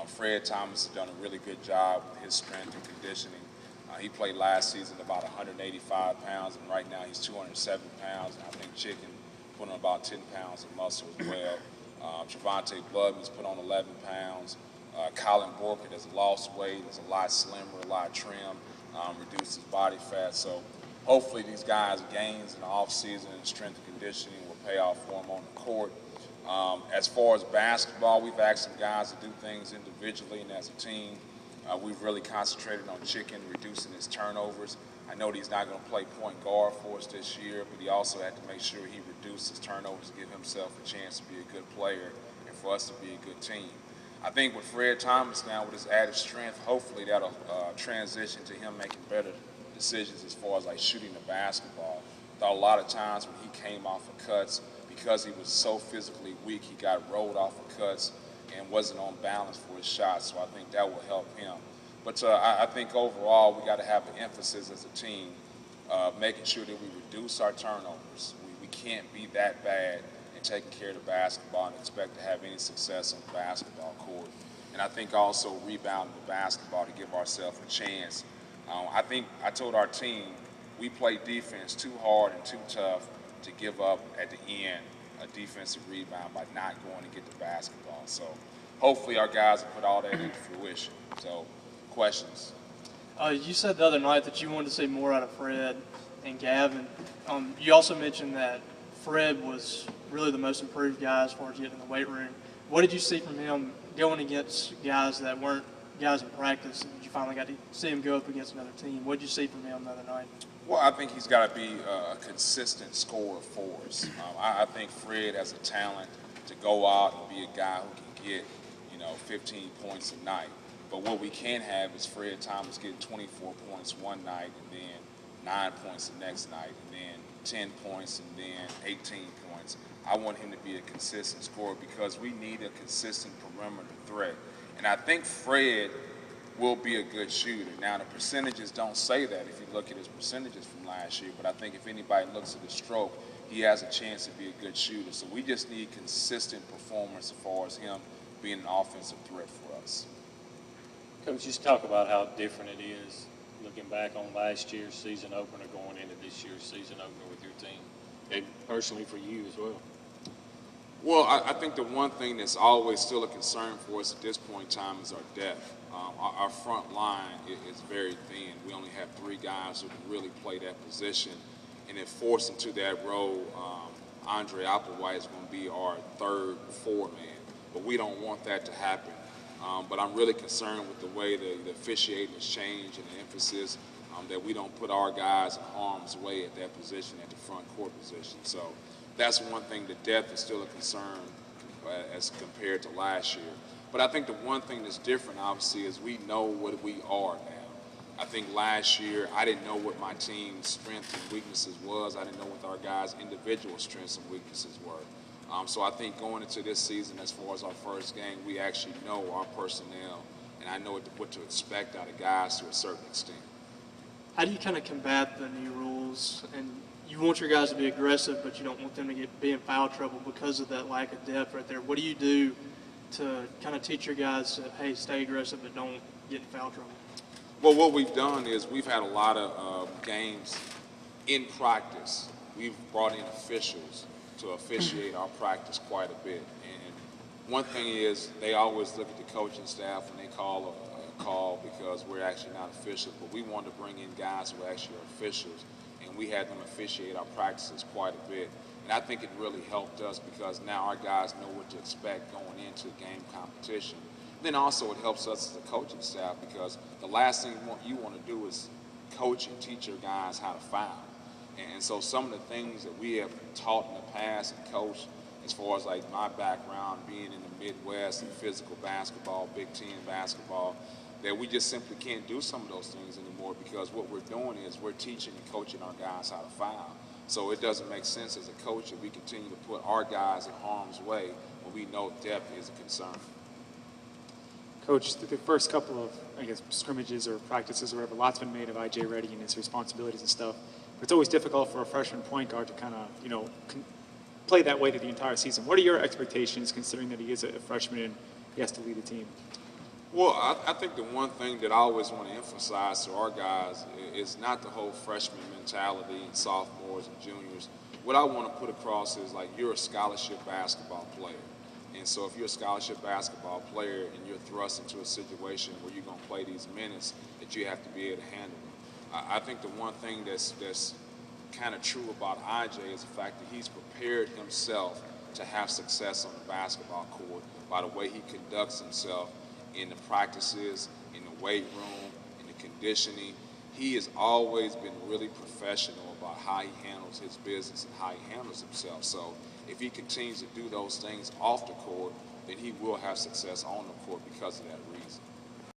Fred Thomas has done a really good job with his strength and conditioning. He played last season about 185 pounds, and right now he's 207 pounds. And I think Chicken put on about 10 pounds of muscle as well. Trevontae Bloodman's put on 11 pounds. Colin Borkett has lost weight, is a lot slimmer, a lot trim, reduced his body fat. So hopefully these guys' gains in the offseason and strength and conditioning will pay off for them on the court. As far as basketball, we've asked some guys to do things individually and as a team. We've really concentrated on Chicken, reducing his turnovers. I know that he's not going to play point guard for us this year, but he also had to make sure he reduced his turnovers to give himself a chance to be a good player and for us to be a good team. I think with Fred Thomas now, with his added strength, hopefully that'll transition to him making better decisions as far as like shooting the basketball. I thought a lot of times when he came off of cuts, because he was so physically weak, he got rolled off of cuts and wasn't on balance for his shot, so I think that will help him. But I think overall we got to have an emphasis as a team, making sure that we reduce our turnovers. We can't be that bad in taking care of the basketball and expect to have any success on the basketball court. And I think also rebounding the basketball to give ourselves a chance. I think I told our team we play defense too hard and too tough to give up at the end a defensive rebound by not going to get the basketball. So hopefully our guys will put all that into fruition. So questions? You said the other night that you wanted to see more out of Fred and Gavin. You also mentioned that Fred was really the most improved guy as far as getting in the weight room. What did you see from him going against guys that weren't guys in practice, and you finally got to see him go up against another team? What did you see from him the other night? Well, I think he's got to be a consistent scorer for us. I think Fred has a talent to go out and be a guy who can get, 15 points a night. But what we can't have is Fred Thomas getting 24 points one night and then 9 points the next night and then 10 points and then 18 points. I want him to be a consistent scorer because we need a consistent perimeter threat. And I think Fred will be a good shooter. Now, the percentages don't say that if you look at his percentages from last year, but I think if anybody looks at his stroke, he has a chance to be a good shooter. So we just need consistent performance as far as him being an offensive threat for us. Coach, just talk about how different it is looking back on last year's season opener going into this year's season opener with your team, and personally for you as well. Well, I think the one thing that's always still a concern for us at this point in time is our depth. Our front line is very thin. We only have 3 guys who can really play that position. And if forced into that role, Andre Applewhite is going to be our third man. But we don't want that to happen. But I'm really concerned with the way the officiating has changed and the emphasis that we don't put our guys in harm's way at that position, at the front court position. So that's one thing. The depth is still a concern as compared to last year. But I think the one thing that's different, obviously, is we know what we are now. I think last year I didn't know what my team's strengths and weaknesses was. I didn't know what our guys' individual strengths and weaknesses were. So I think going into this season, as far as our first game, we actually know our personnel, and I know what to expect out of guys to a certain extent. How do you kind of combat the new rules? And you want your guys to be aggressive, but you don't want them to be in foul trouble because of that lack of depth right there. What do you do to kind of teach your guys to, hey, stay aggressive but don't get in foul trouble? Well, what we've done is we've had a lot of games in practice. We've brought in officials to officiate our practice quite a bit. And one thing is they always look at the coaching staff when they call a call because we're actually not officials, but we want to bring in guys who actually are officials, and we had them officiate our practices quite a bit. And I think it really helped us because now our guys know what to expect going into game competition. Then also it helps us as a coaching staff because the last thing you want to do is coach and teach your guys how to foul. And so some of the things that we have taught in the past and coached, as far as like my background being in the Midwest and physical basketball, Big Ten basketball, that we just simply can't do some of those things anymore because what we're doing is we're teaching and coaching our guys how to foul. So it doesn't make sense as a coach if we continue to put our guys in harm's way when we know depth is a concern. Coach, the first couple of, scrimmages or practices or whatever, lots been made of I.J. Reddy and his responsibilities and stuff. But it's always difficult for a freshman point guard to kind of, play that way through the entire season. What are your expectations considering that he is a freshman and he has to lead the team? Well, I think the one thing that I always want to emphasize to our guys is not the whole freshman mentality and sophomores and juniors. What I want to put across is like you're a scholarship basketball player. And so if you're a scholarship basketball player and you're thrust into a situation where you're going to play these minutes, that you have to be able to handle them. I think the one thing that's kind of true about IJ is the fact that he's prepared himself to have success on the basketball court by the way he conducts himself in the practices, in the weight room, in the conditioning. He has always been really professional about how he handles his business and how he handles himself. So if he continues to do those things off the court, then he will have success on the court because of that reason.